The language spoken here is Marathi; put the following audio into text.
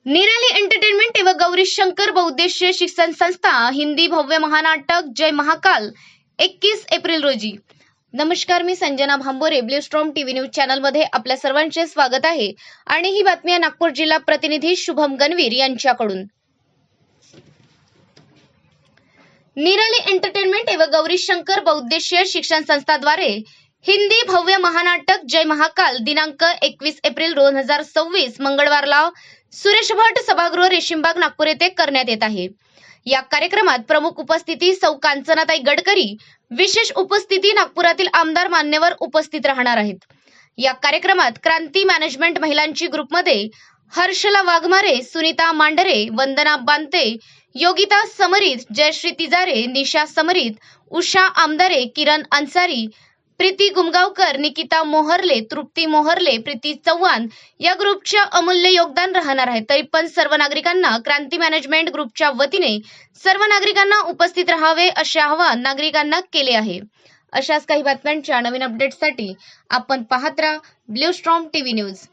निराली एंटरटेनमेंट एवं गौरी शंकर बहुउद्देशीय शिक्षण संस्था हिंदी भव्य महानाटक जय महाकाल 21 एप्रिल रोजी। नमस्कार, मी Sanjana Bhambore blue storm TV news channel मध्ये आपल्या सर्वांचे स्वागत आहे आणि ही बातमी आहे नागपूर जिल्हा प्रतिनिधी शुभम गणवीर यांच्याकडून। निराली एंटरटेनमेंट एवं गौरी शंकर बहुउद्देशीय शिक्षण संस्थाद्वारे हिंदी भव्य महानाटक जय महाकाल दिनांक 21 एप्रिल 2026 मंगळवारला सुरेश भट सभागृह रेशीमबाग नागपूर येथे करण्यात येत आहे। या कार्यक्रमात प्रमुख उपस्थिती सौ कांचनाताई गडकरी, विशेष उपस्थिती नागपुरातील आमदार मान्यवर उपस्थित राहणार आहेत। या कार्यक्रमात क्रांती मॅनेजमेंट महिलांची ग्रुपमध्ये हर्षला वाघमारे, सुनीता मांढरे, वंदना बांते, योगिता समरीत, जयश्री तिजारे, निशा समरीत, उषा आमदारे, किरण अन्सारी, प्रीती गुमगावकर, निकिता मोहरले, तृप्ती मोहरले, प्रीती चव्हाण या ग्रुपच्या अमूल्य योगदान राहणार आहे। तरी पण सर्व नागरिकांना क्रांती मॅनेजमेंट ग्रुपच्या वतीने सर्व नागरिकांना उपस्थित राहावे असे आवाहन नागरिकांना केले आहे। अशाच काही बातम्यांच्या नवीन अपडेट्ससाठी आपण पाहत राहा ब्लू स्टॉर्म टीव्ही न्यूज।